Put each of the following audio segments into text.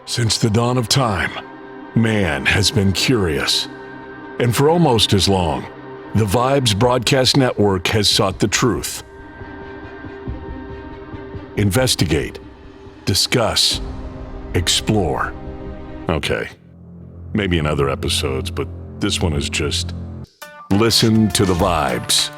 Since the dawn of time, man has been curious. And for almost as long, the Vibes Broadcast Network has sought the truth. Investigate, discuss, explore. Okay, maybe in other episodes, but this one is just listen to the vibes.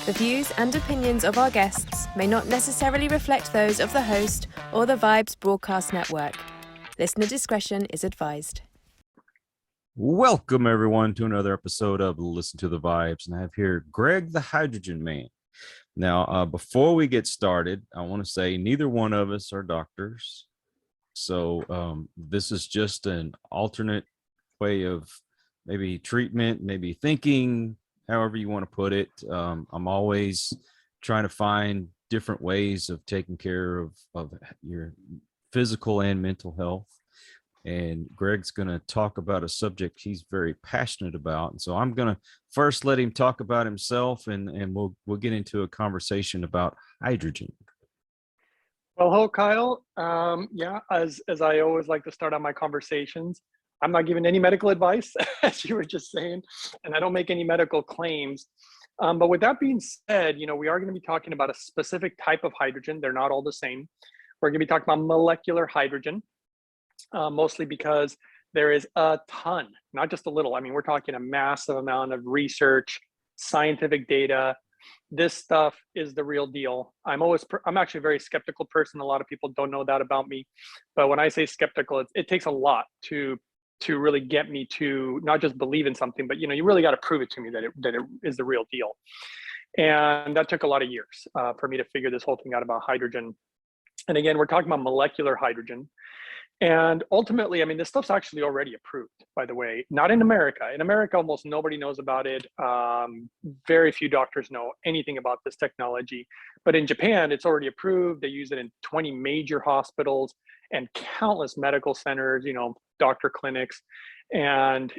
The views and opinions of our guests may not necessarily reflect those of the host or the Vibes Broadcast Network. Listener discretion is advised. Welcome, everyone, to another episode of Listen to the Vibes. And I have here Greg the Hydrogen Man. Now, before we get started, I want to say neither one of us are doctors. So this is just an alternate way of maybe treatment, maybe thinking, however you want to put it. I'm always trying to find different ways of taking care of your physical and mental health. And Greg's going to talk about a subject he's very passionate about. And so I'm going to first let him talk about himself, and we'll get into a conversation about hydrogen. Well, hello, Kyle. As I always like to start out my conversations, I'm not giving any medical advice, as you were just saying, and I don't make any medical claims. But with that being said, we are going to be talking about a specific type of hydrogen. They're not all the same. We're going to be talking about molecular hydrogen, mostly because there is a ton, not just a little. I mean, we're talking a massive amount of research, scientific data. This stuff is the real deal. I'm actually a very skeptical person. A lot of people don't know that about me. But when I say skeptical, it takes a lot to really get me to not just believe in something, but you really got to prove it to me that it is the real deal. And that took a lot of years for me to figure this whole thing out about hydrogen. And again, we're talking about molecular hydrogen. And ultimately, I mean, this stuff's actually already approved, by the way, not in America. In America, almost nobody knows about it. Very few doctors know anything about this technology. But in Japan, it's already approved. They use it in 20 major hospitals and countless medical centers, doctor clinics. And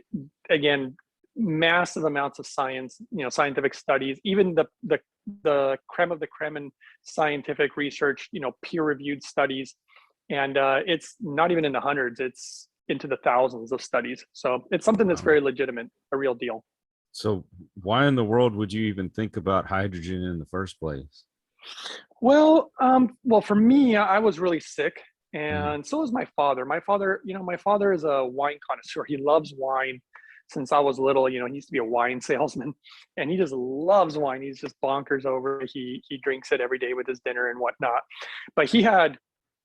again, massive amounts of science, scientific studies, even the creme of the creme in scientific research, peer-reviewed studies. And it's not even in the hundreds, it's into the thousands of studies. So it's something that's very legitimate, a real deal. So why in the world would you even think about hydrogen in the first place? Well, for me, I was really sick. And so is my father. My father is a wine connoisseur. He loves wine since I was little. He used to be a wine salesman, and he just loves wine. He's just bonkers over it. He drinks it every day with his dinner and whatnot. But he had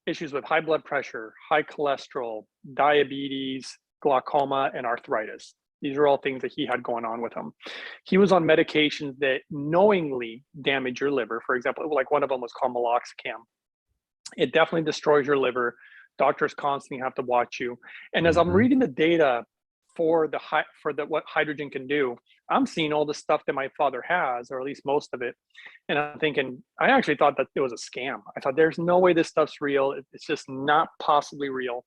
issues with high blood pressure, high cholesterol, diabetes, glaucoma, and arthritis. These are all things that he had going on with him. He was on medications that knowingly damage your liver. For example, like one of them was called meloxicam. It definitely destroys your liver. Doctors constantly have to watch you. And as I'm reading the data for what hydrogen can do, I'm seeing all the stuff that my father has, or at least most of it. And I'm thinking, I actually thought that it was a scam. I thought there's no way this stuff's real. It's just not possibly real.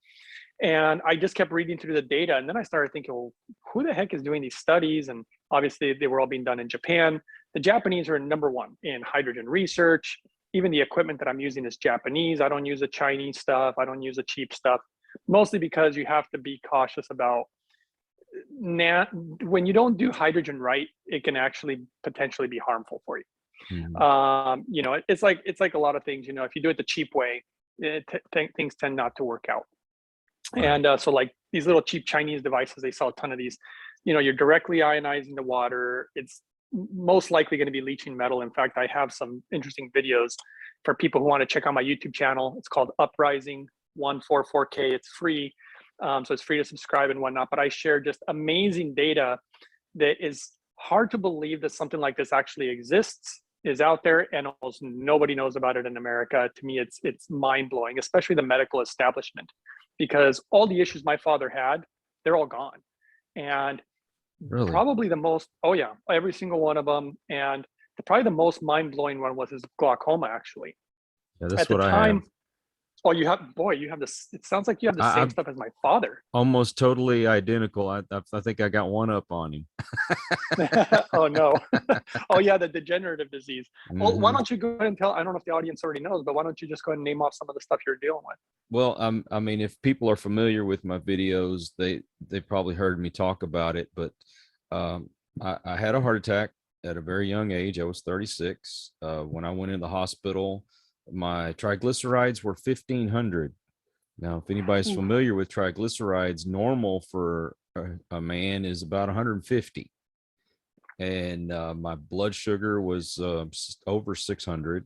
And I just kept reading through the data. And then I started thinking, well, who the heck is doing these studies? And obviously they were all being done in Japan. The Japanese are number one in hydrogen research. Even the equipment that I'm using is Japanese. I don't use the Chinese stuff. I don't use the cheap stuff, mostly because you have to be cautious about when you don't do hydrogen right, it can actually potentially be harmful for you. It's like a lot of things, if you do it the cheap way, things tend not to work out. Right. And so like these little cheap Chinese devices, they sell a ton of these, you're directly ionizing the water. It's most likely going to be leaching metal. In fact, I have some interesting videos for people who want to check out my YouTube channel. It's called Uprising 144K. It's free. So it's free to subscribe and whatnot, but I share just amazing data that is hard to believe that something like this actually exists, is out there, and almost nobody knows about it in America. To me, it's mind-blowing, especially the medical establishment, because all the issues my father had, they're all gone. And really? Probably the most, every single one of them. And probably the most mind-blowing one was his glaucoma, actually. Yeah, that's what I have. Oh, you have this. It sounds like you have the same I'm stuff as my father. almost totally identical. I think I got one up on him. Oh no. Oh yeah, the degenerative disease. Well, why Mhm. don't you go ahead and tell? I don't know if the audience already knows, but why don't you just go ahead and name off some of the stuff you're dealing with? Well, I mean, if people are familiar with my videos, they probably heard me talk about it. But um, I had a heart attack at a very young age. I was 36. When I went in the hospital, my triglycerides were 1,500. Now, if anybody's Ooh, familiar with triglycerides, normal for a man is about 150, and my blood sugar was over 600.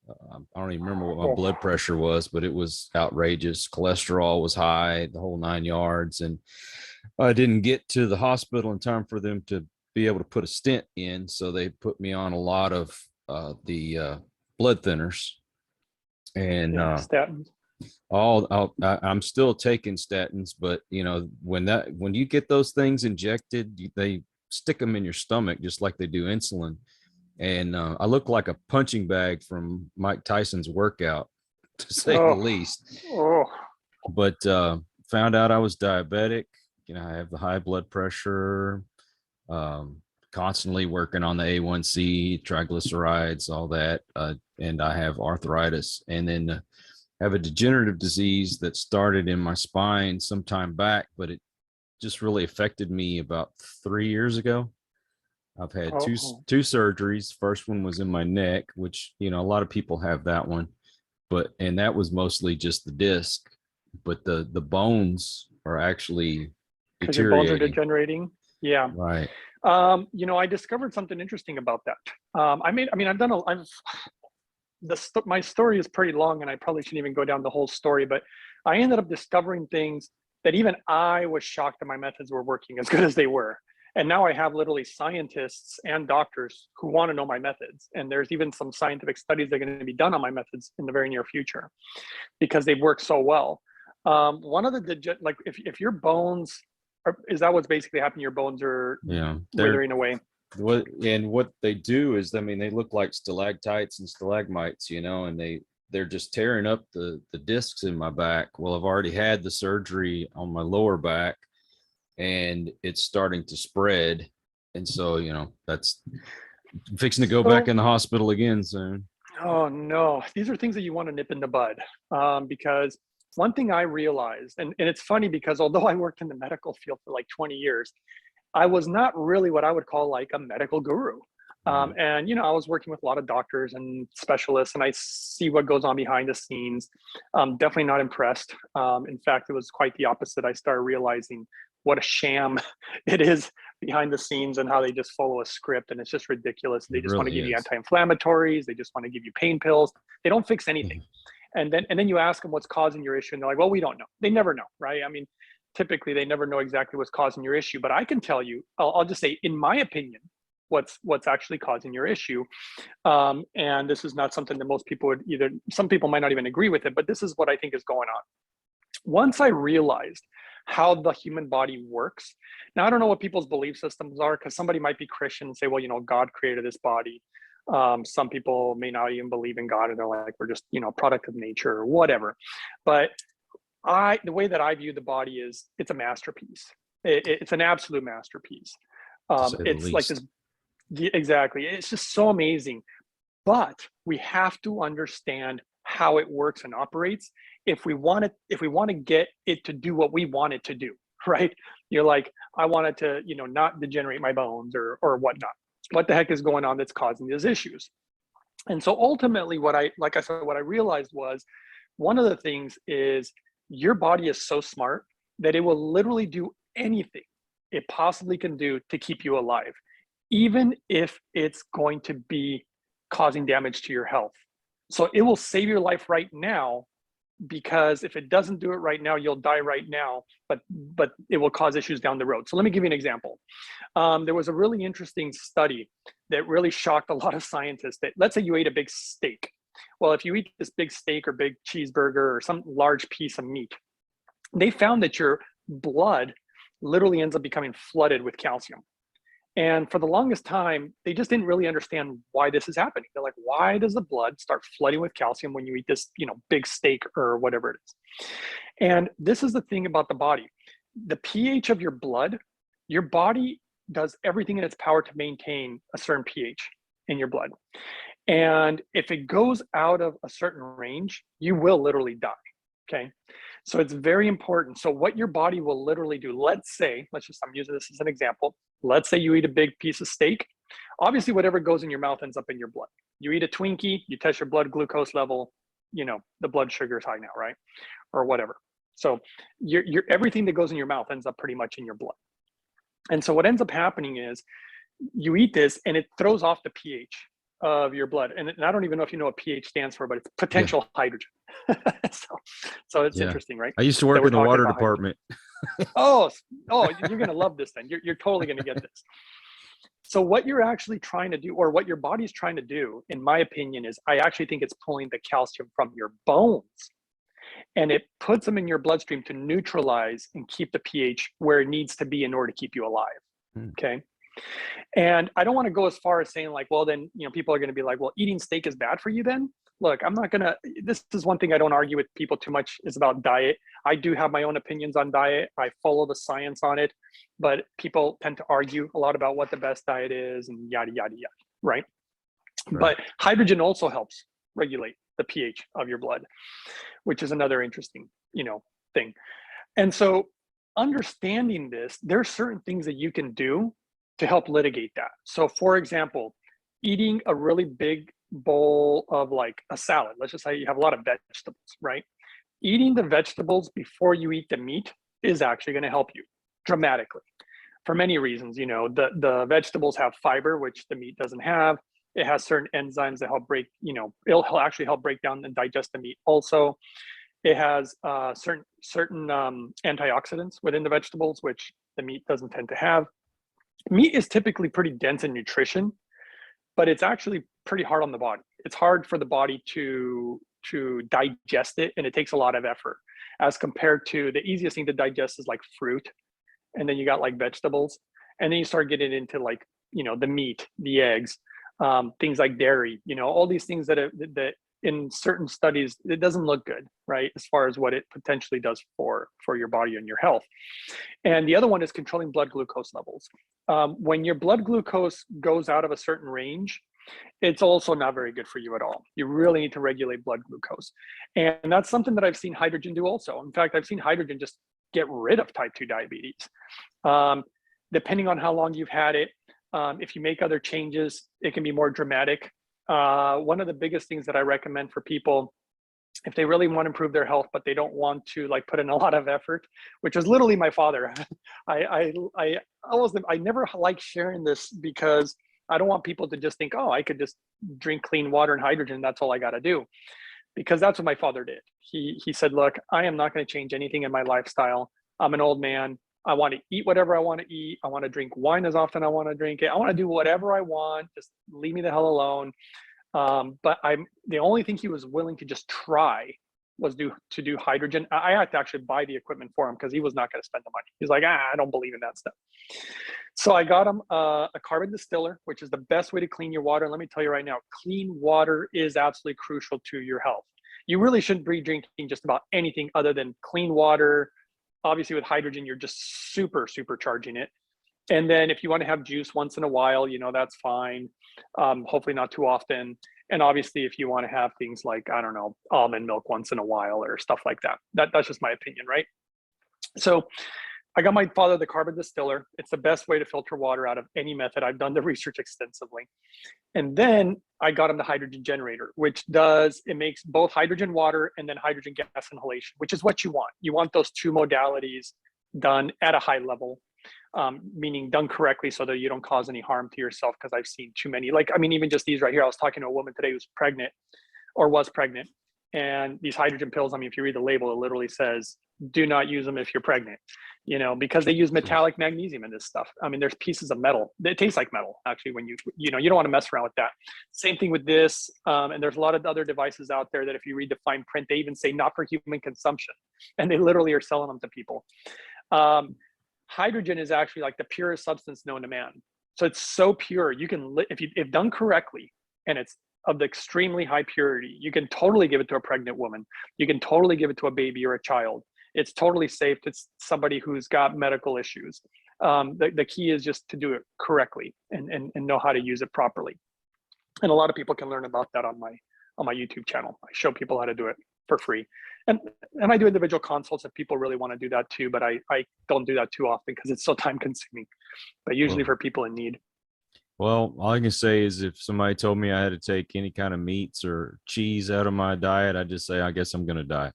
I don't even remember what my oh, blood pressure was, but it was outrageous. Cholesterol was high, the whole 9 yards. And I didn't get to the hospital in time for them to be able to put a stent in. So they put me on a lot of the blood thinners. And yeah, statins. I'm still taking statins, but when you get those things injected, they stick them in your stomach just like they do insulin. And I look like a punching bag from Mike Tyson's workout, to say the Oh, least. oh, But found out I was diabetic. I have the high blood pressure, um, constantly working on the A1C, triglycerides, all that. And I have arthritis. And then have a degenerative disease that started in my spine some time back, but it just really affected me about 3 years ago. I've had two oh. two surgeries. First one was in my neck, which a lot of people have that one, and that was mostly just the disc, but the bones are actually Because your bones are deteriorating. degenerating. Yeah. Right. I discovered something interesting about that. I've done my story is pretty long and I probably shouldn't even go down the whole story, but I ended up discovering things that even I was shocked that my methods were working as good as they were. And now I have literally scientists and doctors who want to know my methods. And there's even some scientific studies that are going to be done on my methods in the very near future because they've worked so well. One of like if your bones is that what's basically happening? Your bones are Yeah. withering away. What they do is, I mean, they look like stalactites and stalagmites, and they're just tearing up the discs in my back. Well, I've already had the surgery on my lower back and it's starting to spread. And so, that's fixing to go back in the hospital again soon. Oh no, these are things that you want to nip in the bud. Because one thing I realized, and it's funny because although I worked in the medical field for like 20 years, I was not really what I would call like a medical guru. And I was working with a lot of doctors and specialists, and I see what goes on behind the scenes. Definitely not impressed. In fact, it was quite the opposite. I started realizing what a sham it is behind the scenes and how they just follow a script, and it's just ridiculous. They just want to give you anti-inflammatories. They just want to give you pain pills. They don't fix anything. And then you ask them what's causing your issue, and they're like, well, we don't know. They never know, right? I mean, typically they never know exactly what's causing your issue, but I can tell you, I'll just say, in my opinion, what's actually causing your issue. And this is not something that most people would some people might not even agree with it, but this is what I think is going on. Once I realized how the human body works, now I don't know what people's belief systems are, because somebody might be Christian and say, well, God created this body. Some people may not even believe in God, and they're like, we're just, product of nature or whatever. But the way that I view the body is it's a masterpiece. It's an absolute masterpiece. It's like this, exactly. It's just so amazing. But we have to understand how it works and operates if we want to get it to do what we want it to do, right? You're like, I want it to, not degenerate my bones or whatnot. What the heck is going on that's causing these issues? And so ultimately what I realized was, one of the things is your body is so smart that it will literally do anything it possibly can do to keep you alive, even if it's going to be causing damage to your health. So it will save your life right now, because if it doesn't do it right now, you'll die right now, but it will cause issues down the road. So let me give you an example. There was a really interesting study that really shocked a lot of scientists. That, let's say you ate a big steak. Well, if you eat this big steak or big cheeseburger or some large piece of meat, they found that your blood literally ends up becoming flooded with calcium. And for the longest time, they just didn't really understand why this is happening. They're like, why does the blood start flooding with calcium when you eat this, big steak or whatever it is? And this is the thing about the body. The pH of your blood, your body does everything in its power to maintain a certain pH in your blood. And if it goes out of a certain range, you will literally die. Okay. So it's very important. So what your body will literally do, I'm using this as an example. Let's say you eat a big piece of steak. Obviously, whatever goes in your mouth ends up in your blood. You eat a Twinkie, you test your blood glucose level, the blood sugar is high now, right? Or whatever. So your everything that goes in your mouth ends up pretty much in your blood. And so what ends up happening is you eat this and it throws off the pH of your blood. And I don't even know if you know what pH stands for, but it's potential hydrogen. so it's interesting, right? I used to work in the water department. Oh, you're going to love this then. You're totally going to get this. So what you're actually trying to do, or what your body's trying to do, in my opinion, is I actually think it's pulling the calcium from your bones and it puts them in your bloodstream to neutralize and keep the pH where it needs to be in order to keep you alive. Okay. And I don't want to go as far as saying like, well, then, people are going to be like, well, eating steak is bad for you then. Look, I'm not going to, this is one thing I don't argue with people too much is about diet. I do have my own opinions on diet. I follow the science on it, but people tend to argue a lot about what the best diet is and yada, yada, yada, right? But hydrogen also helps regulate the pH of your blood, which is another interesting, thing. And so understanding this, there are certain things that you can do to help litigate that. So for example, eating a really big bowl of like a salad, let's just say you have a lot of vegetables, right? Eating the vegetables before you eat the meat is actually going to help you dramatically for many reasons. The vegetables have fiber, which the meat doesn't have. It has certain enzymes that help break, it'll actually help break down and digest the meat also. It has certain antioxidants within the vegetables, which the meat doesn't tend to have. Meat is typically pretty dense in nutrition, but it's actually pretty hard on the body. It's hard for the body to digest it, and it takes a lot of effort as compared to the easiest thing to digest is like fruit. And then you got like vegetables, and then you start getting into like, the meat, the eggs, things like dairy, all these things that in certain studies, it doesn't look good, right? As far as what it potentially does for your body and your health. And the other one is controlling blood glucose levels. When your blood glucose goes out of a certain range, it's also not very good for you at all. You really need to regulate blood glucose. And that's something that I've seen hydrogen do also. In fact, I've seen hydrogen just get rid of type 2 diabetes. Depending on how long you've had it, if you make other changes, it can be more dramatic. One of the biggest things that I recommend for people, if they really want to improve their health, but they don't want to like put in a lot of effort, which is literally my father. I never like sharing this because I don't want people to just think, oh, I could just drink clean water and hydrogen. That's all I got to do. Because that's what my father did. He said, look, I am not going to change anything in my lifestyle. I'm an old man. I want to eat whatever I want to eat. I want to drink wine as often as I want to drink it. I want to do whatever I want. Just leave me the hell alone. But the only thing he was willing to just try was to do hydrogen. I had to actually buy the equipment for him because he was not going to spend the money. He's like, I don't believe in that stuff. So I got him a carbon distiller, which is the best way to clean your water. And let me tell you right now, clean water is absolutely crucial to your health. You really shouldn't be drinking just about anything other than clean water. Obviously with hydrogen, you're just supercharging it. And then if you want to have juice once in a while, that's fine. Hopefully not too often. And obviously if you want to have things like, I don't know, almond milk once in a while or stuff like that. That's just my opinion, right? So I got my father the carbon distiller. It's the best way to filter water out of any method. I've done the research extensively. And then I got him the hydrogen generator, which it makes both hydrogen water and then hydrogen gas inhalation, which is what you want. You want those two modalities done at a high level, meaning done correctly so that you don't cause any harm to yourself. Because I've seen too many, even just these right here. I was talking to a woman today who's pregnant or was pregnant. And these hydrogen pills, if you read the label, it literally says, do not use them if you're pregnant, because they use metallic magnesium in this stuff. There's pieces of metal. It tastes like metal, actually, when you don't want to mess around with that. Same thing with this. And there's a lot of other devices out there that if you read the fine print, they even say not for human consumption. And they literally are selling them to people. Hydrogen is actually like the purest substance known to man. So it's so pure. You can, if done correctly, and it's of the extremely high purity, you can totally give it to a pregnant woman. You can totally give it to a baby or a child. It's totally safe to somebody who's got medical issues. The key is just to do it correctly and know how to use it properly. And a lot of people can learn about that on my YouTube channel. I show people how to do it for free. And I do individual consults if people really want to do that too, but I don't do that too often because it's so time consuming, but usually for people in need. Well, all I can say is if somebody told me I had to take any kind of meats or cheese out of my diet, I'd just say, I guess I'm going to die.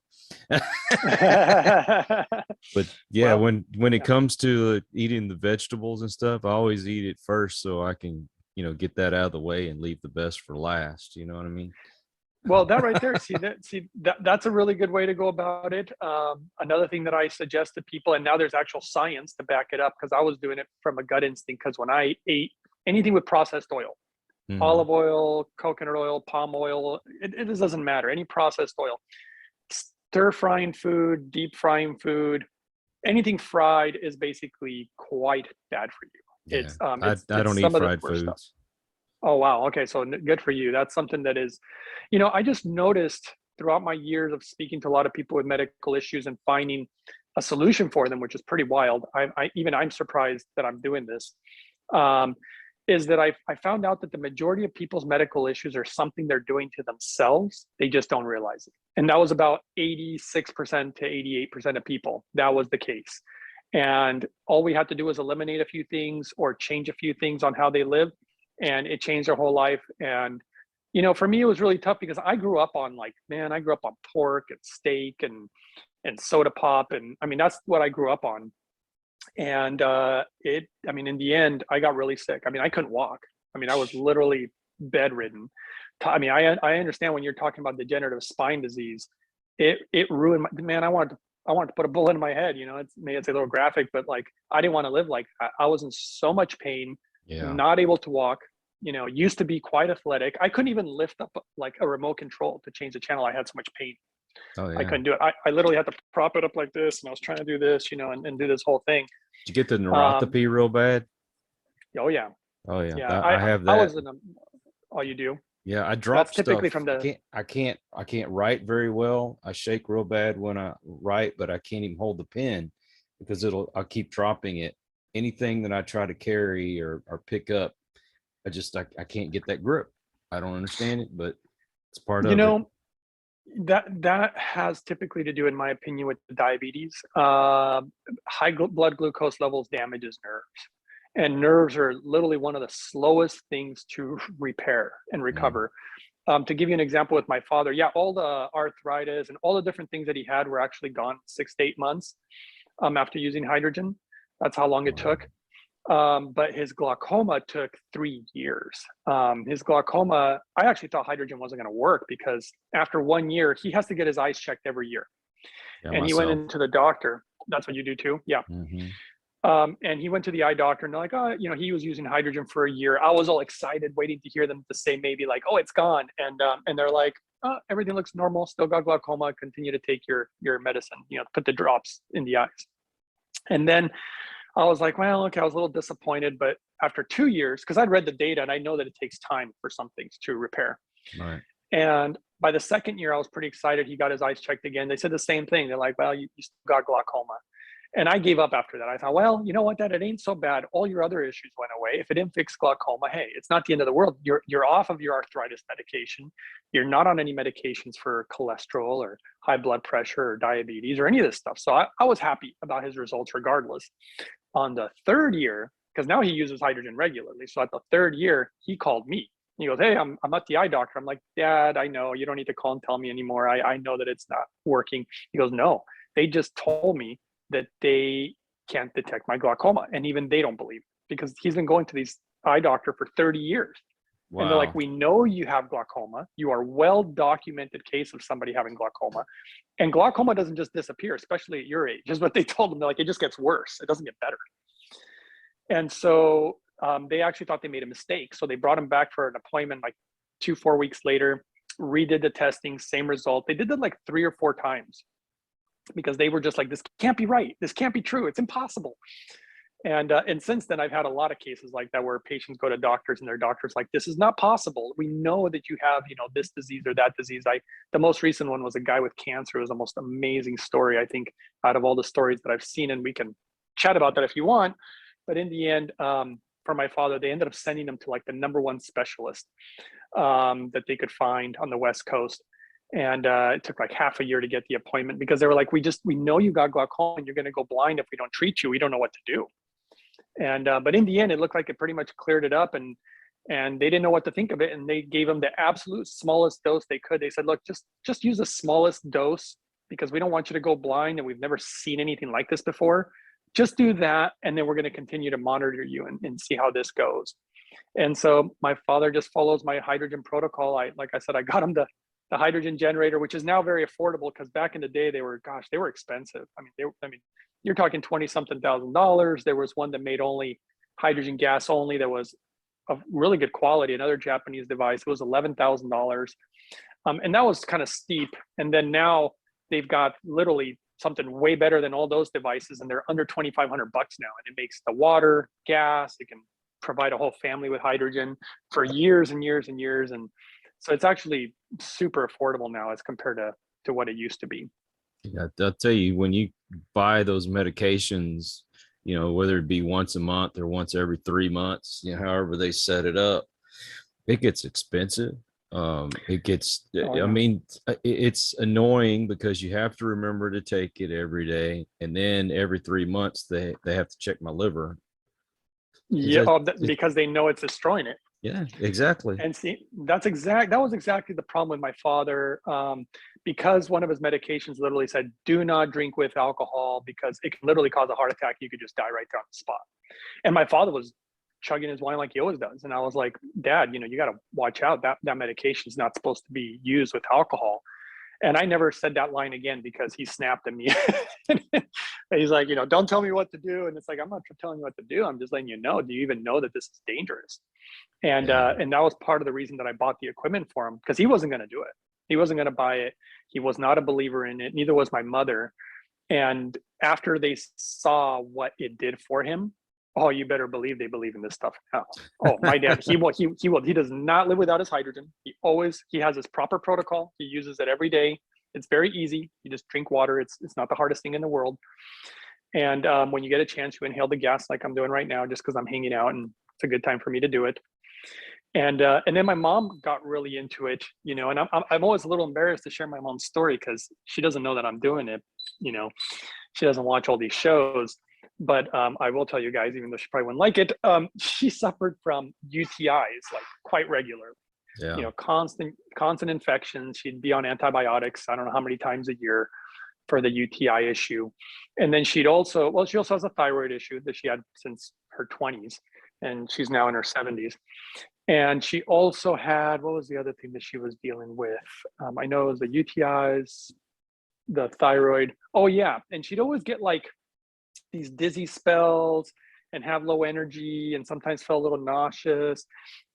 But yeah, well, when it comes to eating the vegetables and stuff, I always eat it first so I can, get that out of the way and leave the best for last. You know what I mean? Well, that right there, that's a really good way to go about it. Another thing that I suggest to people, and now there's actual science to back it up, because I was doing it from a gut instinct, because when I ate anything with processed oil, olive oil, coconut oil, palm oil, it just doesn't matter, any processed oil, stir frying food, deep frying food, anything fried is basically quite bad for you. Yeah. I don't eat fried foods. Stuff. Oh, wow. Okay. So good for you. That's something that is, I just noticed throughout my years of speaking to a lot of people with medical issues and finding a solution for them, which is pretty wild. I'm surprised that I'm doing this. Is that I found out that the majority of people's medical issues are something they're doing to themselves. They just don't realize it. And that was about 86% to 88% of people. That was the case. And all we had to do was eliminate a few things or change a few things on how they live. And it changed their whole life. And, for me, it was really tough because I grew up on pork and steak and soda pop. And I mean, that's what I grew up on. And in the end, I got really sick. I mean, I couldn't walk. I mean, I was literally bedridden. I mean, I understand when you're talking about degenerative spine disease, it ruined I wanted to put a bullet in my head. It's a little graphic, but like, I didn't want to live like that. I was in so much pain. Yeah. Not able to walk, used to be quite athletic. I couldn't even lift up like a remote control to change the channel. I had so much pain. Oh, yeah. I couldn't do it. I literally had to prop it up like this, and I was trying to do this, and do this whole thing. Did you get the neuropathy real bad? Oh yeah. Oh yeah. Yeah, I have that. I was oh, you do? Yeah, I dropped That's typically stuff. From the. I can't write very well. I shake real bad when I write, but I can't even hold the pen because I'll keep dropping it. Anything that I try to carry or pick up, I can't get that grip. I don't understand it, but it's part of it. That has typically to do, in my opinion, with diabetes. High blood glucose levels damages nerves, and nerves are literally one of the slowest things to repair and recover. To give you an example with my father, all the arthritis and all the different things that he had were actually gone 6 to 8 months after using hydrogen. That's how long it took. But his glaucoma took 3 years. His glaucoma, I actually thought hydrogen wasn't going to work because after 1 year, he has to get his eyes checked every year. Yeah, and myself. He went into the doctor. That's what you do too? Yeah. Mm-hmm. And he went to the eye doctor and they're like, he was using hydrogen for a year. I was all excited waiting to hear them to say maybe like, oh, it's gone. And they're like, oh, everything looks normal. Still got glaucoma. Continue to take your medicine, put the drops in the eyes. And then I was like, well, okay, I was a little disappointed, but after 2 years, because I'd read the data and I know that it takes time for some things to repair. Right. And by the second year, I was pretty excited. He got his eyes checked again. They said the same thing. They're like, well, you still got glaucoma. And I gave up after that. I thought, well, you know what, Dad, it ain't so bad. All your other issues went away. If it didn't fix glaucoma, hey, it's not the end of the world. You're off of your arthritis medication. You're not on any medications for cholesterol or high blood pressure or diabetes or any of this stuff. So I was happy about his results regardless. On the third year, because now he uses hydrogen regularly. So at the third year, he called me. He goes, hey, I'm at the eye doctor. I'm like, Dad, I know. You don't need to call and tell me anymore. I know that it's not working. He goes, no, they just told me that they can't detect my glaucoma. And even they don't believe it because he's been going to these eye doctor for 30 years. Wow. And they're like, we know you have glaucoma. You are a well-documented case of somebody having glaucoma. And glaucoma doesn't just disappear, especially at your age. Is what they told him. They're like, it just gets worse. It doesn't get better. And so they actually thought they made a mistake. So they brought him back for an appointment like 2-4 weeks later, redid the testing, same result. They did that like 3 or 4 times because they were just like, this can't be right. This can't be true. It's impossible. And since then, I've had a lot of cases like that where patients go to doctors and their doctors like, this is not possible. We know that you have, this disease or that disease. The most recent one was a guy with cancer. It was the most amazing story, I think, out of all the stories that I've seen, and we can chat about that if you want. But in the end, for my father, they ended up sending him to like the #1 specialist that they could find on the West Coast. And it took like half a year to get the appointment because they were like, we know you got glaucoma and you're going to go blind if we don't treat you. We don't know what to do. And but in the end, it looked like it pretty much cleared it up, and they didn't know what to think of it, and they gave him the absolute smallest dose they could. They said, look, just use the smallest dose because we don't want you to go blind, and we've never seen anything like this before. Just do that, and then we're going to continue to monitor you and see how this goes. And so my father just follows my hydrogen protocol. Like I said, I got him the hydrogen generator, which is now very affordable, because back in the day they were expensive. I mean, you're talking $20-something thousand. There was one that made only hydrogen gas only that was of really good quality, another Japanese device. It was $11,000. And that was kind of steep. And then now they've got literally something way better than all those devices, and they're under $2,500 now. And it makes the water, gas, it can provide a whole family with hydrogen for years and years and years. And so it's actually super affordable now as compared to what it used to be. Yeah, I'll tell you, when you buy those medications, whether it be once a month or once every 3 months, however they set it up, it gets expensive. It's annoying because you have to remember to take it every day. And then every 3 months, they have to check my liver. Yeah, because they know it's destroying it. Yeah, exactly. And see, that was exactly the problem with my father, because one of his medications literally said, do not drink with alcohol because it can literally cause a heart attack. You could just die right there on the spot. And my father was chugging his wine like he always does. And I was like, Dad, you got to watch out. That medication is not supposed to be used with alcohol. And I never said that line again because he snapped at me. He's like, don't tell me what to do. And it's like, I'm not telling you what to do. I'm just letting you know. Do you even know that this is dangerous? And and that was part of the reason that I bought the equipment for him, because he wasn't going to do it. He wasn't going to buy it. He was not a believer in it. Neither was my mother. And after they saw what it did for him, oh, you better believe they believe in this stuff now. Oh, my dad, he does not live without his hydrogen. He has his proper protocol. He uses it every day. It's very easy. You just drink water. It's not the hardest thing in the world. And when you get a chance, you inhale the gas like I'm doing right now, just because I'm hanging out and it's a good time for me to do it. And then my mom got really into it, and I'm always a little embarrassed to share my mom's story because she doesn't know that I'm doing it. She doesn't watch all these shows. But I will tell you guys, even though she probably wouldn't like it, she suffered from UTIs like quite regularly. Yeah. Constant infections. She'd be on antibiotics, I don't know how many times a year for the UTI issue. And then she also has a thyroid issue that she had since her 20s, and she's now in her 70s. And she also had, what was the other thing that she was dealing with? I know it was the UTIs, the thyroid. Oh yeah, and she'd always get like these dizzy spells and have low energy and sometimes felt a little nauseous.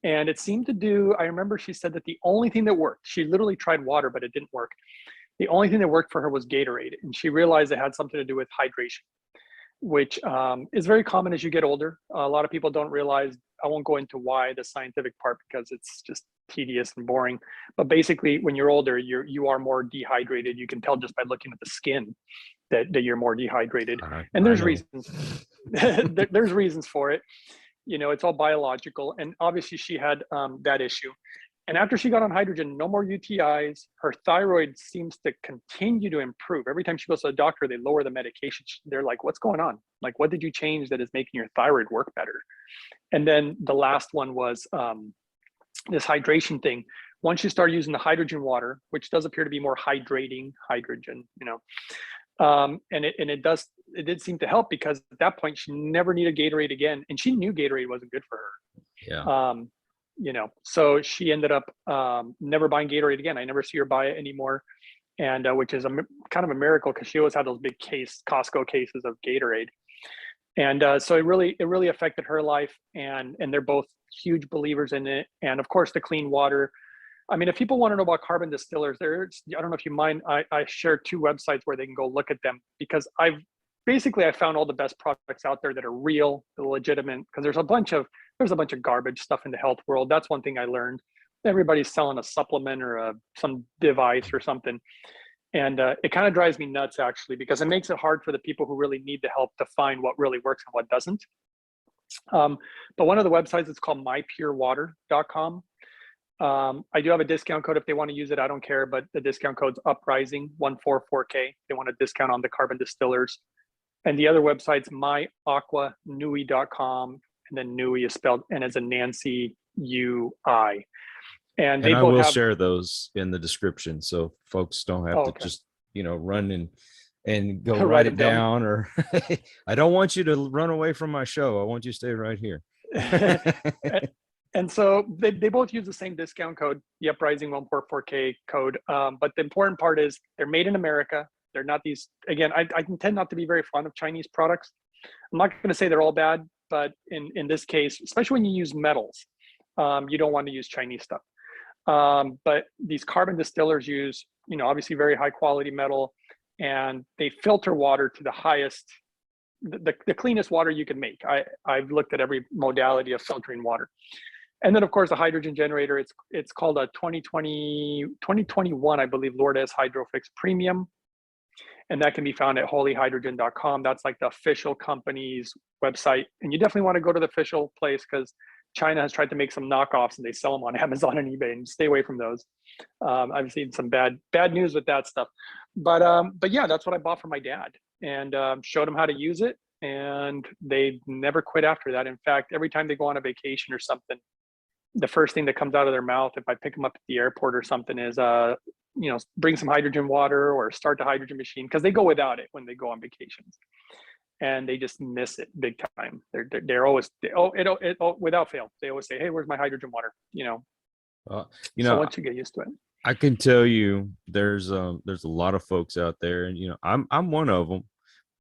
And it seemed to I remember she said that the only thing that worked, she literally tried water, but it didn't work. The only thing that worked for her was Gatorade. And she realized it had something to do with hydration, which is very common as you get older. A lot of people don't realize. I won't go into why, the scientific part, because it's just tedious and boring. But basically, when you're older, you are more dehydrated. You can tell just by looking at the skin that you're more dehydrated. And there's reasons. There's reasons for it. It's all biological. And obviously she had that issue. And after she got on hydrogen, no more UTIs. Her thyroid seems to continue to improve. Every time she goes to the doctor, they lower the medication. They're like, what's going on? Like, what did you change that is making your thyroid work better? And then the last one was this hydration thing. Once you start using the hydrogen water, which does appear to be more hydrating hydrogen, and it did seem to help, because at that point she never needed Gatorade again, and she knew Gatorade wasn't good for her. Yeah. So she ended up never buying Gatorade again. I never see her buy it anymore, and which is kind of a miracle, because she always had those big Costco cases of Gatorade. And so it really affected her life, and they're both huge believers in it. And of course, the clean water. I mean, if people want to know about carbon distillers, I don't know if you mind, I share 2 websites where they can go look at them, because I've basically I found all the best products out there that are real, legitimate, because there's a bunch of garbage stuff in the health world. That's one thing I learned. Everybody's selling a supplement or some device or something. And it kind of drives me nuts, actually, because it makes it hard for the people who really need the help to find what really works and what doesn't. But one of the websites is called mypurewater.com. I do have a discount code if they want to use it. I don't care, but the discount code's uprising 144K. They want a discount on the carbon distillers. And the other website's myaquanui.com, and then Nui is spelled N as a Nancy UI. And they I both will have, share those in the description, so folks don't have to just run and go write it down. Or I don't want you to run away from my show. I want you to stay right here. And so they both use the same discount code, the uprising 144K code. But the important part is they're made in America. They're not these, again, I tend not to be very fond of Chinese products. I'm not going to say they're all bad, but in this case, especially when you use metals, you don't want to use Chinese stuff. But these carbon distillers use, obviously very high quality metal, and they filter water to the highest, the cleanest water you can make. I've looked at every modality of filtering water. And then of course the hydrogen generator, it's called a 2021, I believe, Lourdes Hydrofix Premium. And that can be found at holyhydrogen.com. That's like the official company's website. And you definitely want to go to the official place, because China has tried to make some knockoffs and they sell them on Amazon and eBay, and stay away from those. I've seen some bad news with that stuff. But yeah, that's what I bought for my dad, and showed him how to use it. And they never quit after that. In fact, every time they go on a vacation or something, the first thing that comes out of their mouth, if I pick them up at the airport or something, is bring some hydrogen water or start the hydrogen machine, because they go without it when they go on vacations, and they just miss it big time. They're always without fail. They always say, "Hey, where's my hydrogen water?" So once you get used to it, I can tell you there's a lot of folks out there, and I'm one of them,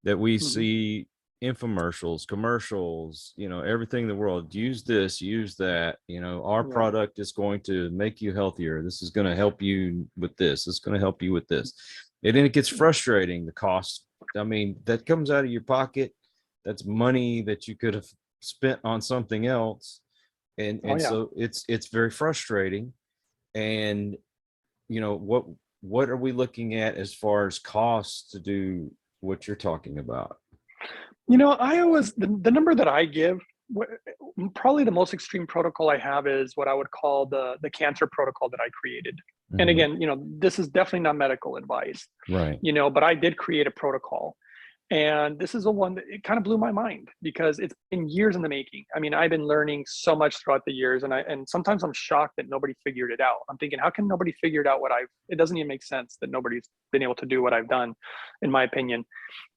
that we see infomercials, commercials, everything in the world. Use this, use that. Our product is going to make you healthier. This is going to help you with this. It's going to help you with this. And then it gets frustrating. The cost, that comes out of your pocket. That's money that you could have spent on something else. And so it's very frustrating. And what are we looking at as far as costs to do what you're talking about? I always, the number that I give, probably the most extreme protocol I have is what I would call the cancer protocol that I created. And again, this is definitely not medical advice, right? But I did create a protocol, and this is the one that it kind of blew my mind, because it's been years in the making. I've been learning so much throughout the years, and sometimes I'm shocked that nobody figured it out. I'm thinking, how can nobody figure it out it doesn't even make sense that nobody's been able to do what I've done, in my opinion.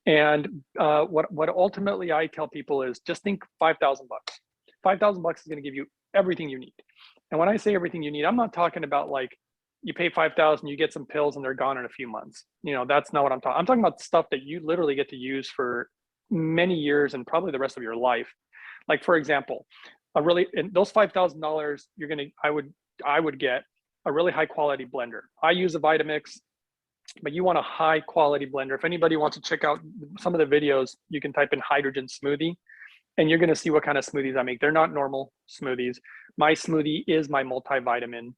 And what ultimately I tell people is, just think $5,000. $5,000 is going to give you everything you need. And when I say everything you need, I'm not talking about like you pay $5,000, you get some pills and they're gone in a few months. That's not what I'm talking. I'm talking about stuff that you literally get to use for many years and probably the rest of your life. Like, for example, in those $5,000, I would get a really high quality blender. I use a Vitamix, but you want a high quality blender. If anybody wants to check out some of the videos, you can type in hydrogen smoothie, and you're going to see what kind of smoothies I make. They're not normal smoothies. My smoothie is my multivitamin.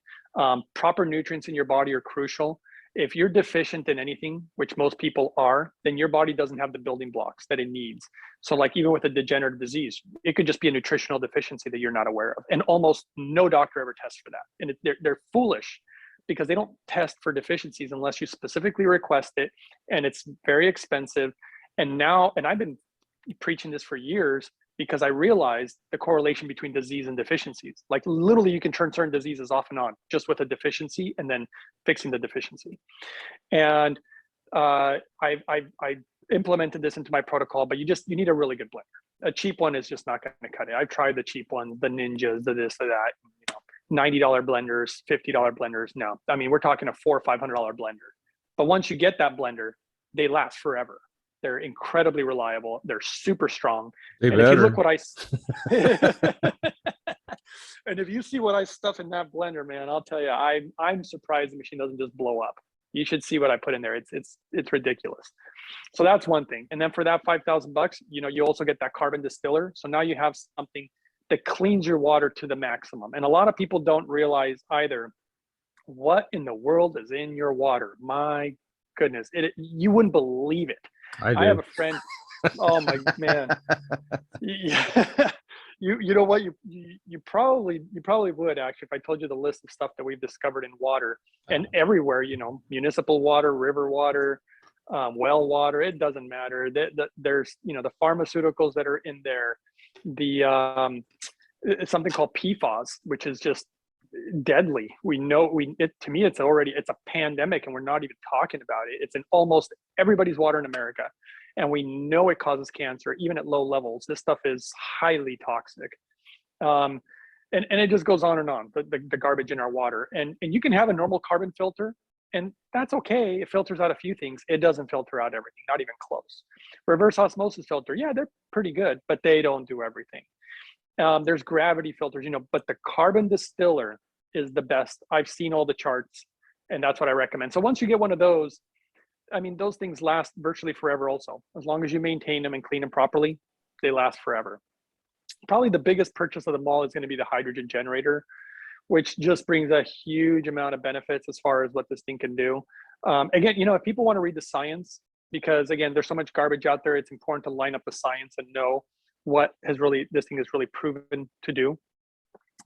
Proper nutrients in your body are crucial. If you're deficient in anything, which most people are, then your body doesn't have the building blocks that it needs. So like even with a degenerative disease, it could just be a nutritional deficiency that you're not aware of. And almost no doctor ever tests for that. And they're foolish, because they don't test for deficiencies unless you specifically request it, and it's very expensive. And I've been preaching this for years, because I realized the correlation between disease and deficiencies. Like literally you can turn certain diseases off and on just with a deficiency, and then fixing the deficiency. And I implemented this into my protocol, but you need a really good blender. A cheap one is just not going to cut it. I've tried the cheap ones, the Ninjas, the this, the that, $90 blenders, $50 blenders. No, we're talking a $400 or $500 blender. But once you get that blender, they last forever. They're incredibly reliable. They're super strong. They and better. If you look what and if you see what I stuff in that blender, man, I'll tell you, I'm surprised the machine doesn't just blow up. You should see what I put in there. It's ridiculous. So that's one thing. And then for that $5,000, you also get that carbon distiller. So now you have something that cleans your water to the maximum. And a lot of people don't realize either what in the world is in your water. My goodness, you wouldn't believe it. I have a friend. Oh my man. Yeah. You know what, you probably would actually, if I told you the list of stuff that we've discovered in water and everywhere, municipal water, river water, well water, it doesn't matter. There's the pharmaceuticals that are in there, it's something called PFAS, which is just deadly. We know to me it's a pandemic, and we're not even talking about it. It's in almost everybody's water in America, and we know it causes cancer even at low levels. This stuff is highly toxic, and it just goes on and on. The garbage in our water, and you can have a normal carbon filter, and that's okay. It filters out a few things. It doesn't filter out everything, not even close. Reverse osmosis filter, yeah, they're pretty good, but they don't do everything. There's gravity filters, but the carbon distiller is the best. I've seen all the charts, and that's what I recommend. So once you get one of those, I mean, those things last virtually forever also. As long as you maintain them and clean them properly, they last forever. Probably the biggest purchase of them all is going to be the hydrogen generator, which just brings a huge amount of benefits as far as what this thing can do. Again, if people want to read the science, because again, there's so much garbage out there, it's important to line up the science and know what this thing has really proven to do.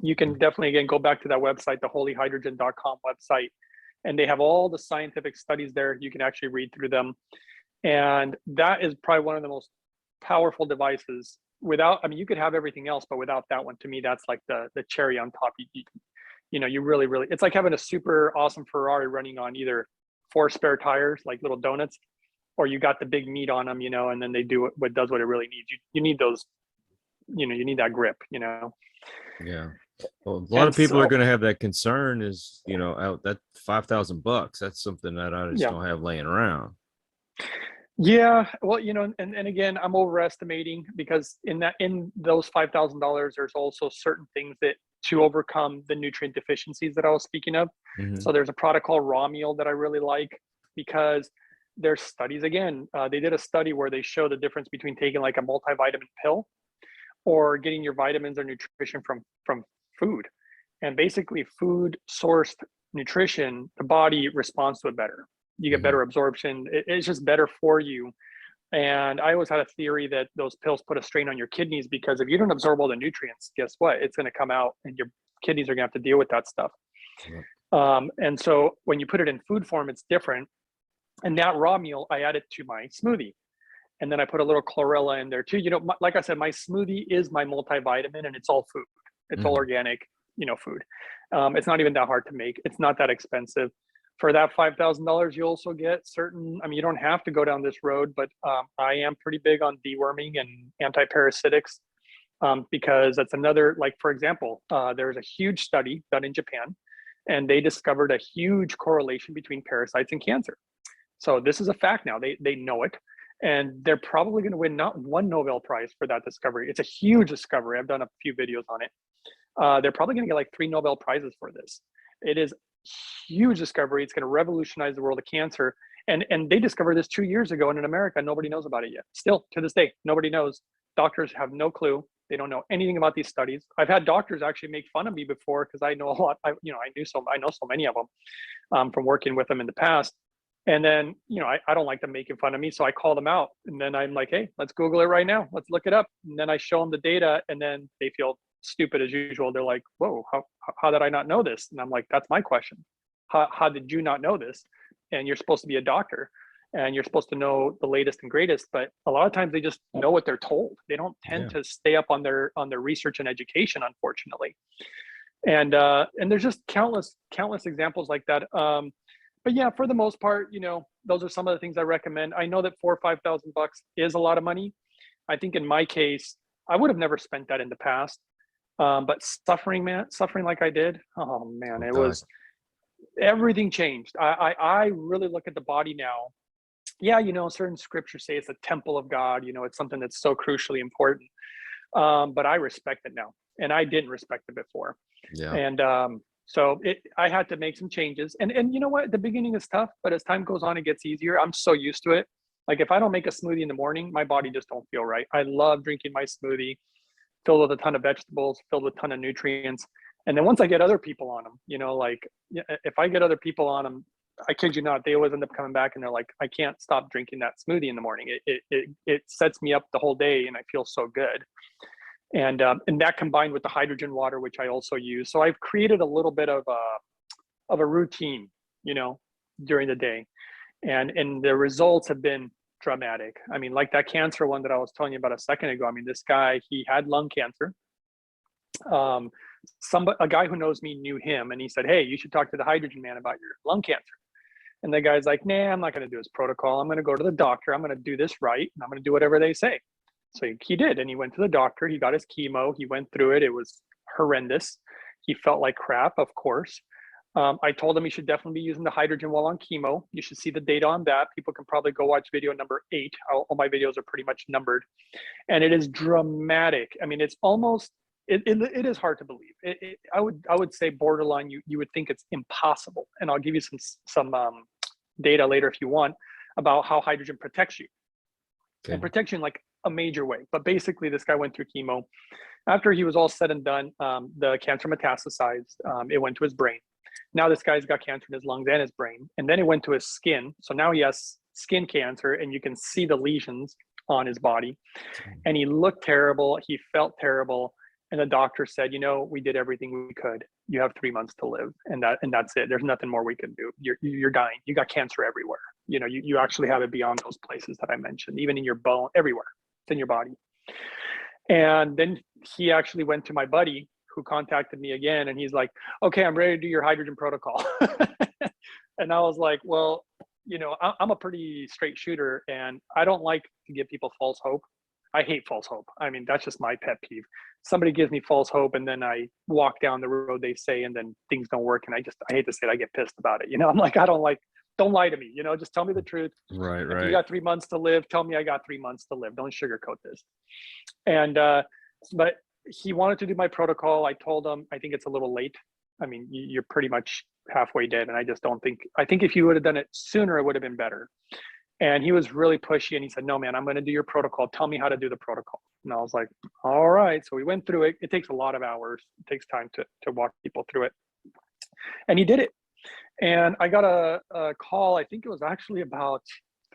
You can definitely, again, go back to that website, the holyhydrogen.com website, and they have all the scientific studies there. You can actually read through them. And that is probably one of the most powerful devices. You could have everything else, but without that one, to me, that's like the cherry on top. You really, really, it's like having a super awesome Ferrari running on either 4 spare tires, like little donuts, or you got the big meat on them, and then they do what does what it really needs. You need those, you need that grip, Yeah. Well, a lot of people are going to have that concern is, out that $5,000, that's something that I just don't have laying around. Yeah. Well, and again, I'm overestimating, because in those $5,000, there's also certain things that to overcome the nutrient deficiencies that I was speaking of. Mm-hmm. So there's a product called raw meal that I really like, because there's studies, again, they did a study where they show the difference between taking like a multivitamin pill or getting your vitamins or nutrition from food. And basically food sourced nutrition, the body responds to it better. You get better absorption. It's just better for you. And I always had a theory that those pills put a strain on your kidneys, because if you don't absorb all the nutrients, guess what? It's going to come out and your kidneys are going to have to deal with that stuff. Yeah. And so when you put it in food form, it's different. And that raw meal, I add it to my smoothie. And then I put a little chlorella in there too. Like I said, my smoothie is my multivitamin, and it's all food. It's all organic, food. It's not even that hard to make. It's not that expensive. For that $5,000, you also get you don't have to go down this road, but I am pretty big on deworming and anti-parasitics, because that's another, like, for example, there's a huge study done in Japan, and they discovered a huge correlation between parasites and cancer. So this is a fact now. They know it. And they're probably going to win not one Nobel Prize for that discovery. It's a huge discovery. I've done a few videos on it. They're probably going to get like 3 Nobel Prizes for this. It is huge discovery. It's going to revolutionize the world of cancer. And they discovered this 2 years ago, and in America, nobody knows about it yet. Still, to this day, nobody knows. Doctors have no clue. They don't know anything about these studies. I've had doctors actually make fun of me before, because I know a lot. I know so many of them from working with them in the past. And then, I don't like them making fun of me. So I call them out, and then I'm like, hey, let's Google it right now. Let's look it up. And then I show them the data, and then they feel stupid as usual. They're like, whoa, how did I not know this? And I'm like, that's my question. How did you not know this? And you're supposed to be a doctor, and you're supposed to know the latest and greatest. But a lot of times they just know what they're told. They don't tend to stay up on their research and education, unfortunately. And there's just countless examples like that. But yeah, for the most part, those are some of the things I recommend. I know that $4,000 or $5,000 is a lot of money. I think in my case, I would have never spent that in the past. But suffering like I did, oh man, was everything changed. I really look at the body now. Yeah, certain scriptures say it's a temple of God. It's something that's so crucially important. But I respect it now, and I didn't respect it before. Yeah. And So I had to make some changes. And you know what? The beginning is tough, but as time goes on, it gets easier. I'm so used to it. Like if I don't make a smoothie in the morning, my body just don't feel right. I love drinking my smoothie filled with a ton of vegetables, filled with a ton of nutrients. And then once I get other people on them, like if I get other people on them, I kid you not, they always end up coming back and they're like, I can't stop drinking that smoothie in the morning. It sets me up the whole day and I feel so good. And that combined with the hydrogen water, which I also use. So I've created a little bit of a routine, during the day. And the results have been dramatic. I mean, like that cancer one that I was telling you about a second ago. I mean, this guy, he had lung cancer. A guy who knows me knew him and he said, hey, you should talk to the hydrogen man about your lung cancer. And the guy's like, nah, I'm not going to do his protocol. I'm going to go to the doctor. I'm going to do this right. And I'm going to do whatever they say. So he did. And he went to the doctor. He got his chemo. He went through it. It was horrendous. He felt like crap, of course. I told him he should definitely be using the hydrogen while on chemo. You should see the data on that. People can probably go watch video number 8. All my videos are pretty much numbered. And it is dramatic. I mean, it's almost, it is hard to believe. I would say borderline, you would think it's impossible. And I'll give you some data later if you want about how hydrogen protects you. Okay. And protects you in like a major way. But basically this guy went through chemo. After he was all said and done, the cancer metastasized. It went to his brain. Now this guy's got cancer in his lungs and his brain. And then it went to his skin. So now he has skin cancer and you can see the lesions on his body. And he looked terrible. He felt terrible. And the doctor said, we did everything we could. You have 3 months to live. And that's it. There's nothing more we can do. You're dying. You got cancer everywhere. You actually have it beyond those places that I mentioned, even in your bone, everywhere. It's in your body. And then he actually went to my buddy who contacted me again. And he's like, okay, I'm ready to do your hydrogen protocol. And I was like, well, I'm a pretty straight shooter and I don't like to give people false hope. I hate false hope. I mean, that's just my pet peeve. Somebody gives me false hope and then I walk down the road they say, and then things don't work. And I hate to say it, I get pissed about it. I'm like, don't lie to me, just tell me the truth. Right. If you got 3 months to live, tell me I got 3 months to live. Don't sugarcoat this. And, but he wanted to do my protocol. I told him, I think it's a little late. I mean, you're pretty much halfway dead. And I think if you would have done it sooner, it would have been better. And he was really pushy and he said, no, man, I'm going to do your protocol. Tell me how to do the protocol. And I was like, all right. So we went through it. It takes a lot of hours. It takes time to walk people through it. And he did it. And I got a call. I think it was actually about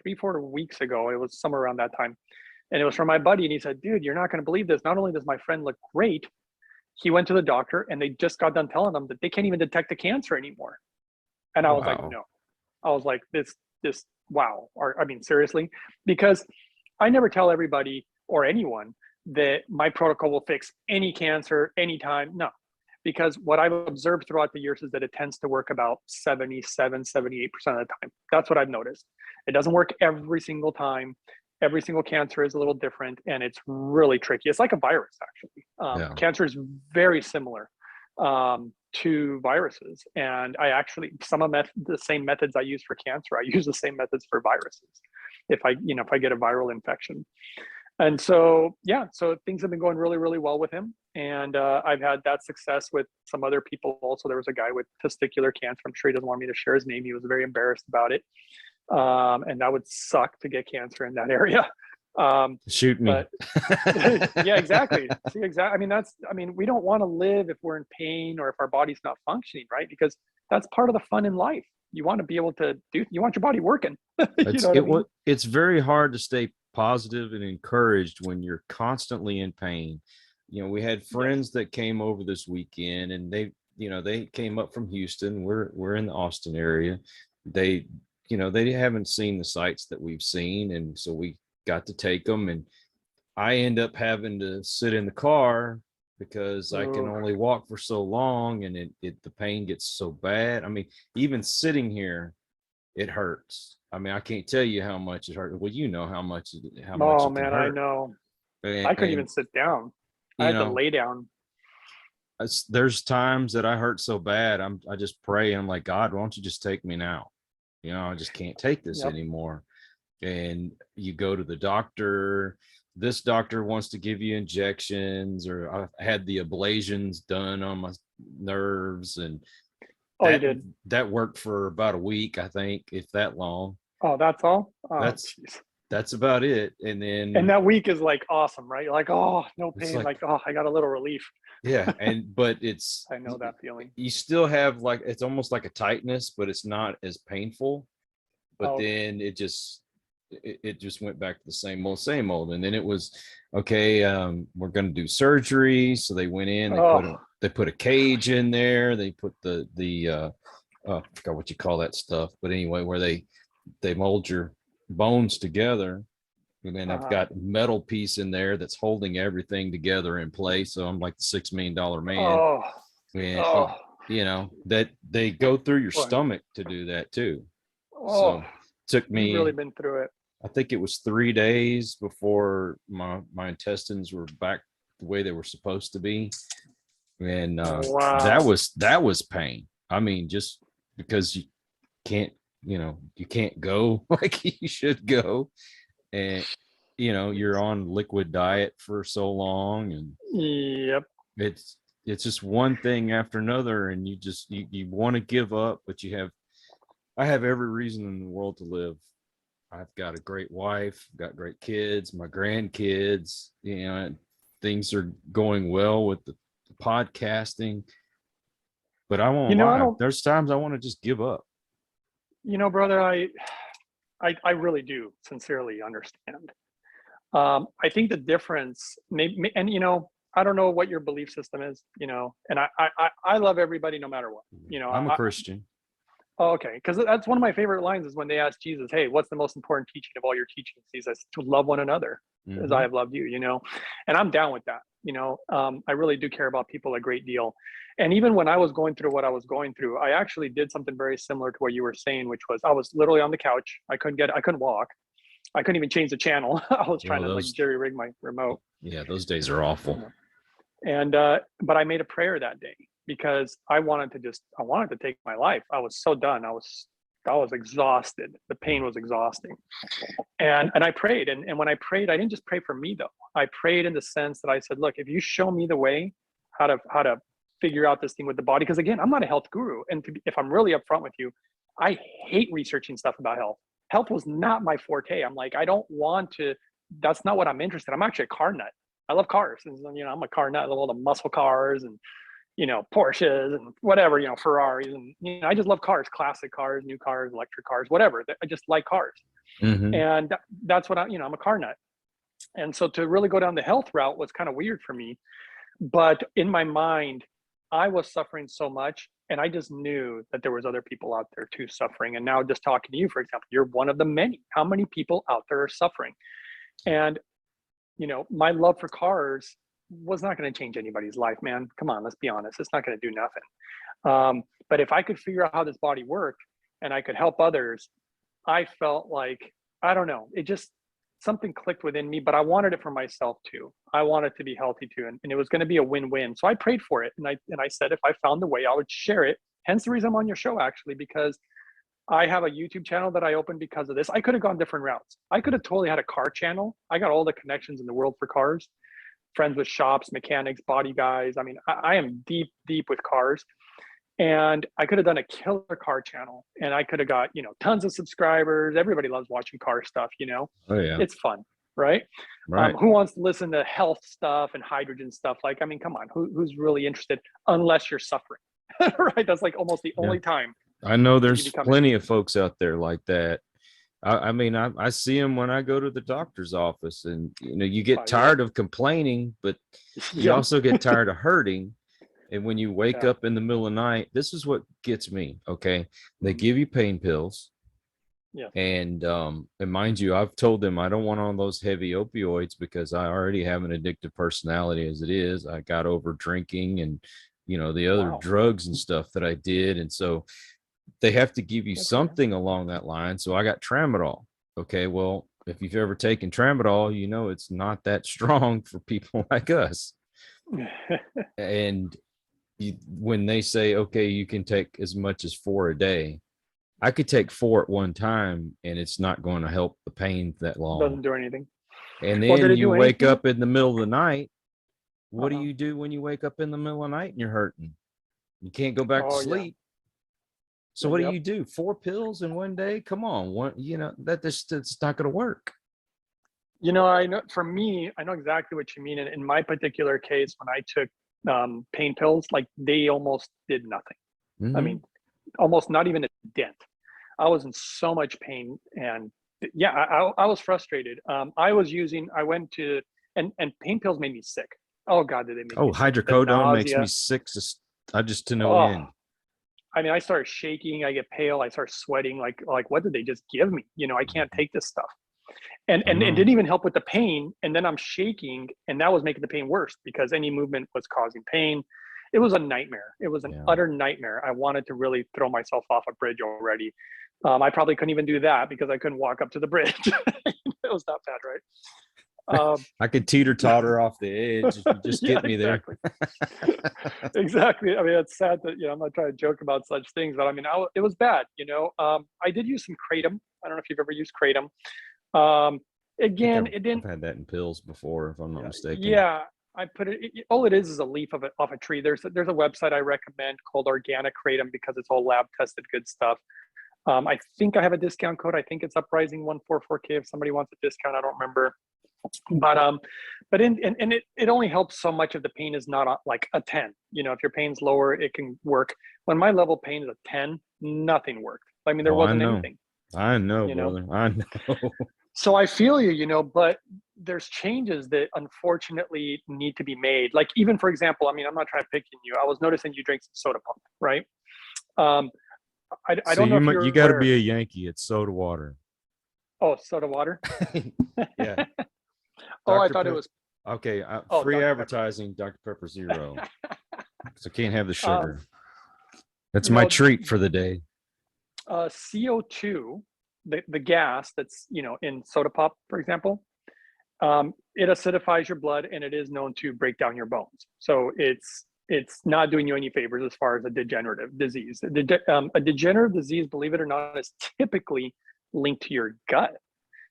3-4 weeks ago. It was somewhere around that time. And it was from my buddy. And he said, dude, you're not going to believe this. Not only does my friend look great, he went to the doctor and they just got done telling him that they can't even detect the cancer anymore. And I was like, no. I was like, this, wow. I mean, seriously, because I never tell everybody or anyone that my protocol will fix any cancer anytime. No, because what I've observed throughout the years is that it tends to work about 78% of the time. That's what I've noticed. It doesn't work every single time. Every single cancer is a little different and it's really tricky. It's like a virus, actually. Cancer is very similar to viruses. And I actually, the same methods I use for cancer, I use the same methods for viruses. If I get a viral infection. And so, so things have been going really, really well with him. And I've had that success with some other people. Also, there was a guy with testicular cancer. I'm sure he doesn't want me to share his name. He was very embarrassed about it. And that would suck to get cancer in that area. Shoot me. But, yeah, exactly. See, exactly. I mean, we don't want to live if we're in pain or if our body's not functioning, right? Because that's part of the fun in life. You want to be able to you want your body working. It's very hard to stay positive and encouraged when you're constantly in pain. We had friends that came over this weekend and they came up from Houston. We're in the Austin area. They haven't seen the sites that we've seen. And so we got to take them and I end up having to sit in the car because I can only walk for so long and the pain gets so bad. I mean, even sitting here, it hurts. I mean, I can't tell you how much it hurt. Well, how much it hurt. I know. I couldn't even sit down. I had to lay down. There's times that I hurt so bad. I just pray. I'm like, God, why don't you just take me now? I just can't take this anymore. And you go to the doctor. This doctor wants to give you injections, or I had the ablations done on my nerves, and Oh, you did? that worked for about a week, I think, if that long. Oh, that's all? Oh, That's jeez. that's about it. And And then that week is like awesome, right? You're like, oh, no it's pain. like, Like, oh, I got a little relief. yeah, but I know that feeling. you still have like, it's almost like a tightness, but it's not as painful. But Oh, then it just went back to the same old. And then it was, okay, we're going to do surgery. So they went in, they put a cage in there. They put I forgot what you call that stuff, but anyway, where they mold your bones together. And then I've got a metal piece in there that's holding everything together in place. So I'm like the $6 million man. oh, And that they go through your boy. stomach to do that too. Oh, So took me, you've really been through it. I think it was 3 days before my intestines were back the way they were supposed to be. And Wow. that was pain. I mean, just because you can't go like you should go. And you're on liquid diet for so long, and Yep. it's just one thing after another, and you want to give up, but I have every reason in the world to live. I've got a great wife, got great kids, my grandkids, things are going well with the podcasting, but I won't lie. There's times I want to just give up. Brother, I really do sincerely understand. I think the difference, maybe, and I don't know what your belief system is, and I love everybody no matter what. I'm a Christian. Oh, okay, because that's one of my favorite lines is when they ask Jesus, "Hey, what's the most important teaching of all your teachings?" He says, "To love one another as I have loved you." And I'm down with that. I really do care about people a great deal. And even when I was going through what I was going through, I actually did something very similar to what you were saying, which was I was literally on the couch. I couldn't walk. I couldn't even change the channel. I was trying to like jerry rig my remote. Yeah, those days are awful. And but I made a prayer that day because I wanted to take my life. I was so done. I was exhausted. The pain was exhausting. And I prayed. And when I prayed, I didn't just pray for me though. I prayed in the sense that I said, look, if you show me the way how to figure out this thing with the body, because again, I'm not a health guru. And if I'm really upfront with you, I hate researching stuff about health. Health was not my forte. I'm like, I don't want to, that's not what I'm interested in. I'm actually a car nut. I love cars. And, I'm a car nut. I love all the muscle cars and, Porsches and whatever, Ferraris. And, I just love cars, classic cars, new cars, electric cars, whatever. I just like cars. Mm-hmm. And that's what I'm a car nut. And so to really go down the health route was kind of weird for me. But in my mind, I was suffering so much. And I just knew that there was other people out there too suffering. And now just talking to you, for example, you're one of the many. How many people out there are suffering? And, my love for cars was not going to change anybody's life, man. Come on, let's be honest. It's not going to do nothing. But if I could figure out how this body worked and I could help others, I felt like, I don't know, it just, something clicked within me, but I wanted it for myself too. I wanted to be healthy too. And it was going to be a win-win. So I prayed for it. And I said, if I found the way, I would share it. Hence the reason I'm on your show, actually, because I have a YouTube channel that I opened because of this. I could have gone different routes. I could have totally had a car channel. I got all the connections in the world for cars, friends with shops, mechanics, body guys. I mean, I am deep with cars. And I could have done a killer car channel and I could have got, tons of subscribers. Everybody loves watching car stuff, Oh yeah. It's fun, right? Who wants to listen to health stuff and hydrogen stuff? Like, I mean, come on, who's really interested unless you're suffering, right? That's like almost the only time. I know there's plenty of folks out there like that. I mean, I see them when I go to the doctor's office and, you get tired of complaining, but you also get tired of hurting. And when you wake up in the middle of the night, this is what gets me. Okay. They give you pain pills. Yeah. And mind you, I've told them I don't want all those heavy opioids because I already have an addictive personality as it is. I got over drinking and, the other drugs and stuff that I did. And so they have to give you something along that line. So I got tramadol. Okay. Well, if you've ever taken tramadol, it's not that strong for people like us. And when they say, okay, you can take as much as 4 a day, I could take 4 at one time and it's not going to help the pain that long. Doesn't do anything. And then you wake up in the middle of the night. What do you do when you wake up in the middle of the night and you're hurting? You can't go back to sleep. So what Yep. do you do? 4 pills in one day? Come on, one, that's not going to work. I know for me, I know exactly what you mean. And in my particular case, when I took pain pills, like they almost did nothing. I Mhm. mean, almost not even a dent. I was in so much pain, and yeah, I was frustrated. I went to, and pain pills made me sick. Oh God, did they make Oh, me sick? The hydrocodone makes me nausea. sick. I just to no Oh, end. I mean, I started shaking. I get pale. I start sweating. Like what did they just give me? I can't take this stuff. And it Uh-huh. didn't even help with the pain. And then I'm shaking, and that was making the pain worse because any movement was causing pain. It was a nightmare. It was an Yeah. utter nightmare. I wanted to really throw myself off a bridge already. I probably couldn't even do that because I couldn't walk up to the bridge. It was that bad, right? I could teeter totter off the edge if you just Yeah, get me there. exactly. Exactly. I mean, it's sad that I'm not trying to joke about such things, but I mean, it was bad. I did use some kratom. I don't know if you've ever used kratom. I think Again, it I've didn't. had that in pills before, if I'm not mistaken. Yeah, I put all it is a leaf off a tree. There's a website I recommend called Organic Kratom because it's all lab tested good stuff. I think I have a discount code. I think it's Uprising 144K. If somebody wants a discount, I don't remember. But it only helps so much if the pain is not like a 10. If your pain's lower, it can work. When my level pain is a 10, nothing worked. I mean, there Oh, I wasn't know. anything. I know, You know? brother. I know. So I feel you, but there's changes that unfortunately need to be made. Like even for example, I mean, I'm not trying to pick on you. I was noticing you drink some soda pop, right? I So don't know if you you're got to aware. be a Yankee. It's soda water. Oh, soda water. Yeah. Oh, I Dr. thought it Pepper. was. Okay. Oh, Free Dr. Pepper. advertising, Dr. Pepper Zero. So can't have the um, sugar. That's you my know, treat for the day. CO2, the gas that's in soda pop, for example, it acidifies your blood, and it is known to break down your bones. So it's not doing you any favors as far as a degenerative disease. A degenerative disease, believe it or not, is typically linked to your gut.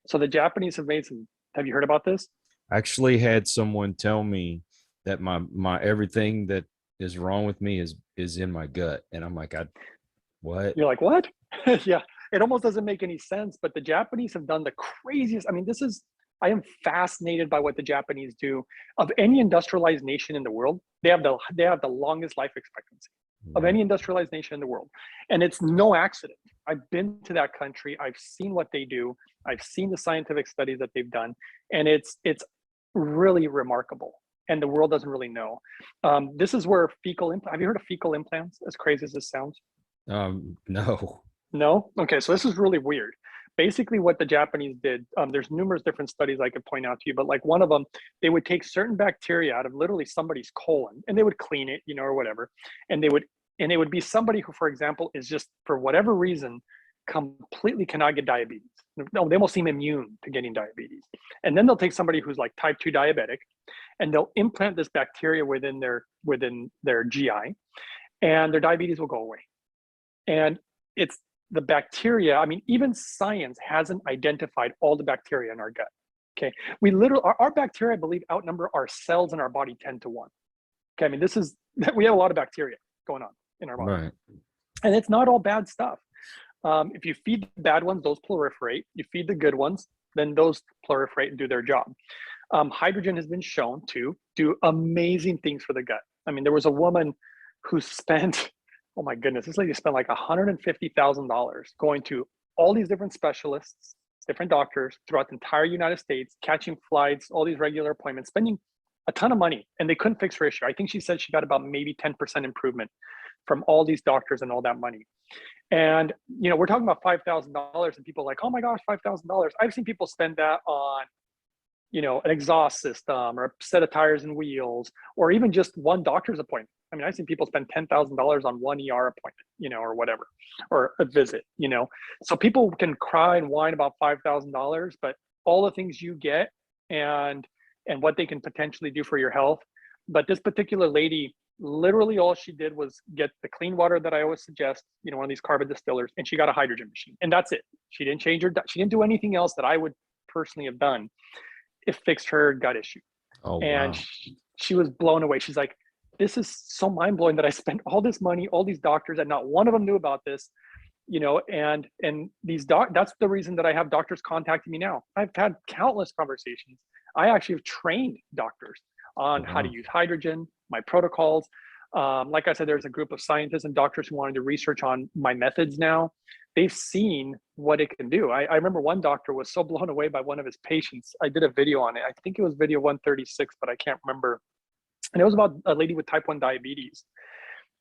So the Japanese have made some. Have you heard about this? I actually had someone tell me that my everything that is wrong with me is in my gut, and I'm like, what? You're like, what? Yeah, it almost doesn't make any sense. But the Japanese have done the craziest. I mean, I am fascinated by what the Japanese do. Of any industrialized nation in the world, they have the longest life expectancy of any industrialized nation in the world. And it's no accident. I've been to that country. I've seen what they do. I've seen the scientific studies that they've done. And it's really remarkable. And the world doesn't really know. This is where have you heard of fecal implants, as crazy as this sounds? No. No? Okay, so this is really weird. Basically, what the Japanese did, there's numerous different studies I could point out to you, but like one of them, they would take certain bacteria out of literally somebody's colon and they would clean it, or whatever. And it would be somebody who, for example, is just for whatever reason, completely cannot get diabetes. No, they almost seem immune to getting diabetes. And then they'll take somebody who's like type 2 diabetic and they'll implant this bacteria within their GI, and their diabetes will go away. And it's the bacteria. I mean, even science hasn't identified all the bacteria in our gut. Okay. We literally, our bacteria, I believe, outnumber our cells in our body 10 to 1. Okay. I mean, we have a lot of bacteria going on in our body. Right. And it's not all bad stuff. If you feed the bad ones, those proliferate. You feed the good ones, then those proliferate and do their job. Hydrogen has been shown to do amazing things for the gut. I mean, there was a woman who spent, oh my goodness, this lady spent like $150,000 going to all these different specialists, different doctors throughout the entire United States, catching flights, all these regular appointments, spending a ton of money, and they couldn't fix her issue. I think she said she got about maybe 10% improvement from all these doctors and all that money. And we're talking about $5,000, and people are like, oh my gosh, $5,000. I've seen people spend that on an exhaust system or a set of tires and wheels, or even just one doctor's appointment. I mean, I've seen people spend $10,000 on one ER appointment, or whatever, or a visit, So people can cry and whine about $5,000, but all the things you get and what they can potentially do for your health. But this particular lady, literally all she did was get the clean water that I always suggest, one of these carbon distillers, and she got a hydrogen machine, and that's it. She didn't do anything else that I would personally have done. It fixed her gut issue. Oh, and wow. she was blown away. She's like, this is so mind-blowing that I spent all this money, all these doctors, and not one of them knew about this. and these that's the reason that I have doctors contacting me now. I've had countless conversations. I actually have trained doctors on how to use hydrogen, my protocols. Like I said, there's a group of scientists and doctors who wanted to research on my methods now. They've seen what it can do. I remember one doctor was so blown away by one of his patients. I did a video on it. I think it was video 136, but I can't remember. And it was about a lady with type 1 diabetes.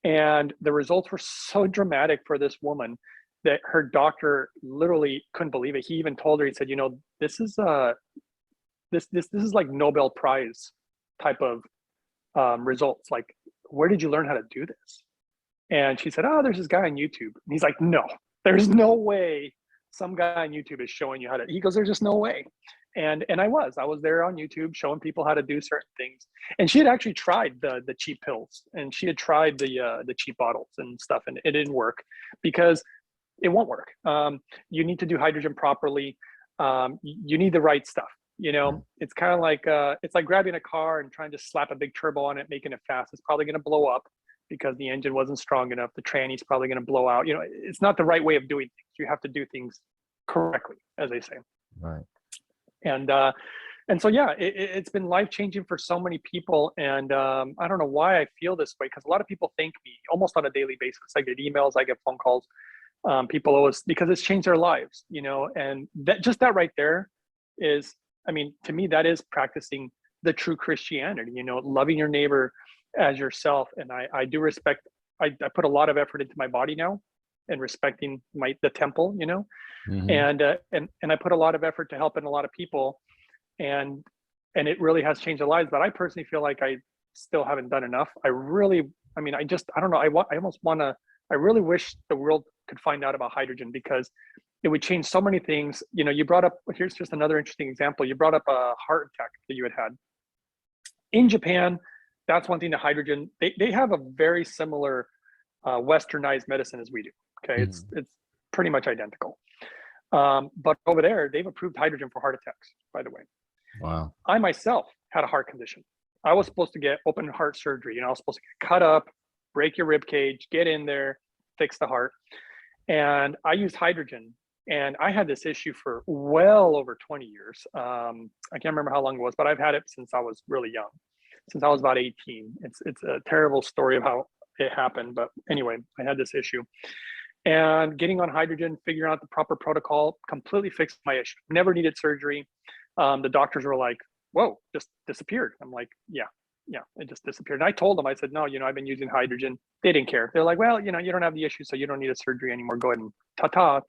And the results were so dramatic for this woman that her doctor literally couldn't believe it. He even told her, he said, this is this is like Nobel Prize type of results. Like, where did you learn how to do this? And she said, oh, there's this guy on YouTube. And he's like, no, there's no way some guy on YouTube is showing you how to. He goes, there's just no way. And I was there on YouTube showing people how to do certain things. And she had actually tried the cheap pills, and she had tried the cheap bottles and stuff, and it didn't work because it won't work. You need to do hydrogen properly. You need the right stuff. It's kind of like it's like grabbing a car and trying to slap a big turbo on it, making it fast. It's probably going to blow up because the engine wasn't strong enough. The tranny's probably going to blow out. It's not the right way of doing things. You have to do things correctly, as they say. Right. And so, yeah, it's been life-changing for so many people. And I don't know why I feel this way, because a lot of people thank me almost on a daily basis. I get emails, I get phone calls. People always, because it's changed their lives, and that right there is, to me, that is practicing the true Christianity, loving your neighbor as yourself. And I do respect, I put a lot of effort into my body now and respecting the temple, Mm-hmm. and I put a lot of effort to helping a lot of people, and it really has changed their lives. But I personally feel like I still haven't done enough. I don't know. I really wish the world could find out about hydrogen, because it would change so many things. You brought up, here's just another interesting example. You brought up a heart attack that you had in Japan. That's one thing. The hydrogen, they have a very similar westernized medicine as we do. Okay. Mm-hmm. It's pretty much identical. But over there, they've approved hydrogen for heart attacks, by the way. Wow. I myself had a heart condition. I was supposed to get open heart surgery. I was supposed to get cut up, break your rib cage, get in there, fix the heart. And I used hydrogen. And I had this issue for well over 20 years. I can't remember how long it was, but I've had it since I was really young, since I was about 18. It's a terrible story of how it happened. But anyway, I had this issue. And getting on hydrogen, figuring out the proper protocol, completely fixed my issue. Never needed surgery. The doctors were like, whoa, just disappeared. I'm like, yeah, it just disappeared. And I told them, I said, no, I've been using hydrogen. They didn't care. They're like, well, you don't have the issue, so you don't need a surgery anymore. Go ahead and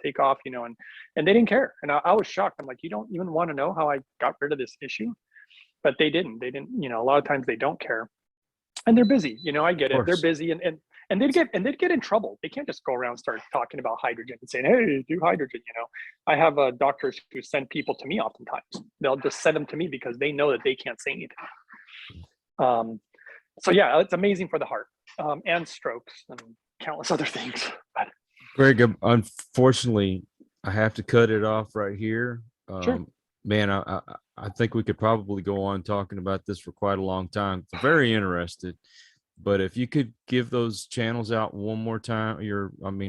take off, and they didn't care. And I was shocked. I'm like, you don't even want to know how I got rid of this issue? But they didn't, a lot of times they don't care. And they're busy, I get it. They're busy, and they'd get in trouble. They can't just go around and start talking about hydrogen and saying, hey, do hydrogen. I have doctors who send people to me oftentimes. They'll just send them to me because they know that they can't say anything. So yeah, it's amazing for the heart, and strokes and countless other things. Greg, unfortunately, I have to cut it off right here. Sure. Man, I think we could probably go on talking about this for quite a long time. I'm very interested. But if you could give those channels out one more time,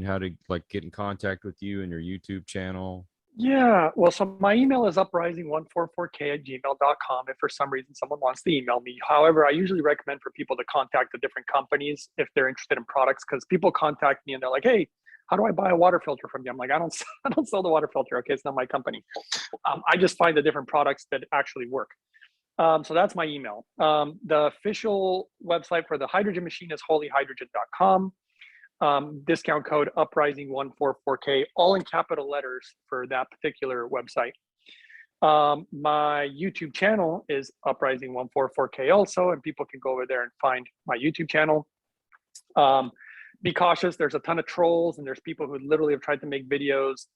how to get in contact with you and your YouTube channel. Yeah, well, so my email is uprising144k@gmail.com if for some reason someone wants to email me. However, I usually recommend for people to contact the different companies if they're interested in products, because people contact me and they're like, hey, how do I buy a water filter from you? I'm like, I don't sell the water filter. Okay, it's not my company. I just find the different products that actually work. So that's my email. The official website for the hydrogen machine is holyhydrogen.com. Discount code uprising144k, all in capital letters for that particular website. My YouTube channel is uprising144k also, and people can go over there and find my YouTube channel. Be cautious. There's a ton of trolls, and there's people who literally have tried to make videos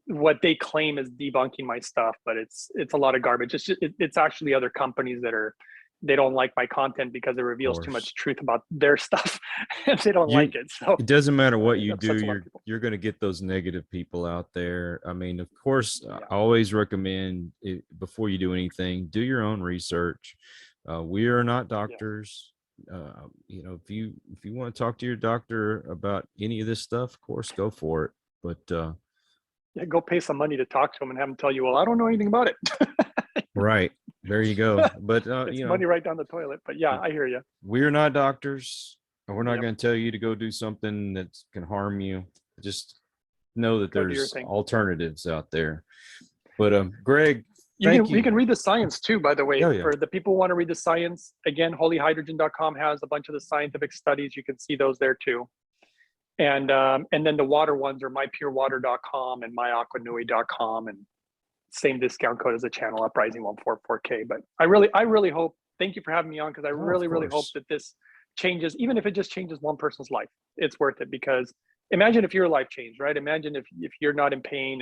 what they claim is debunking my stuff, but it's a lot of garbage. It's actually other companies that they don't like my content because it reveals too much truth about their stuff and they don't like it. So it doesn't matter what you do, you're going to get those negative people out there. Of course, I always recommend before you do anything, do your own research. We are not doctors. if you want to talk to your doctor about any of this stuff, of course, go for it. But yeah, go pay some money to talk to them and have them tell you, well, I don't know anything about it. right there you go. But it's money right down the toilet. But yeah, I hear you. We're not doctors, and we're not Yep. going to tell you to go do something that can harm you. Just know that Go do your there's thing. alternatives out there. But Greg, You thank you. can read the science too, by the way. Oh, yeah. For the people who want to read the science, again, holyhydrogen.com has a bunch of the scientific studies. You can see those there too. And then the water ones are mypurewater.com and myaquanui.com, and same discount code as the channel, Uprising 144K. But I really hope, thank you for having me on, because I really hope course. that this changes, even if it just changes one person's life. It's worth it, because imagine if your life changed, right? Imagine if you're not in pain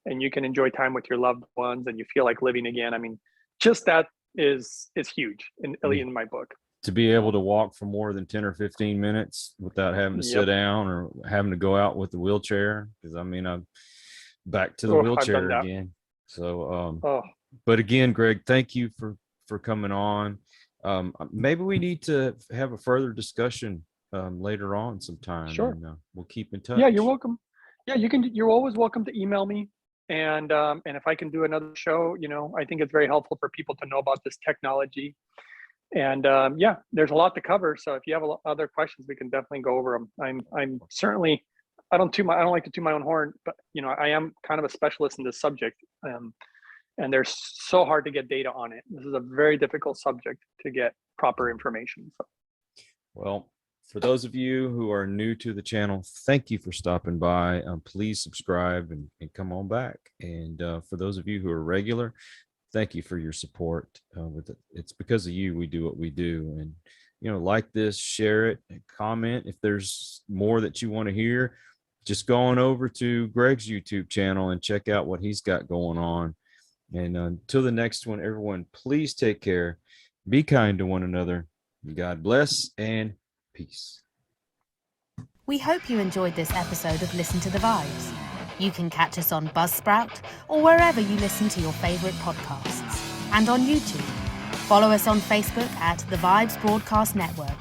and you can enjoy time with your loved ones and you feel like living again. I mean, just that is huge in my book. To be able to walk for more than 10 or 15 minutes without having to sit down or having to go out with the wheelchair. Because I'm back to the wheelchair again. So, but again, Greg, thank you for coming on. Maybe we need to have a further discussion later on sometime. Sure. And, we'll keep in touch. Yeah, you're welcome. Yeah, you're always welcome to email me. And if I can do another show, I think it's very helpful for people to know about this technology. And yeah, there's a lot to cover. So if you have other questions, we can definitely go over them. I'm certainly, I don't like to toot my own horn, but I am kind of a specialist in this subject. And they're so hard to get data on it. This is a very difficult subject to get proper information. So. Well, for those of you who are new to the channel, thank you for stopping by. Please subscribe and come on back. And for those of you who are regular, thank you for your support. It's because of you we do what we do. And like this, share it, and comment if there's more that you want to hear. Just go on over to Greg's YouTube channel and check out what he's got going on. And until the next one, everyone, please take care. Be kind to one another. God bless and peace. We hope you enjoyed this episode of Listen to the Vibes. You can catch us on Buzzsprout or wherever you listen to your favorite podcasts, and on YouTube. Follow us on Facebook at The Vibes Broadcast Network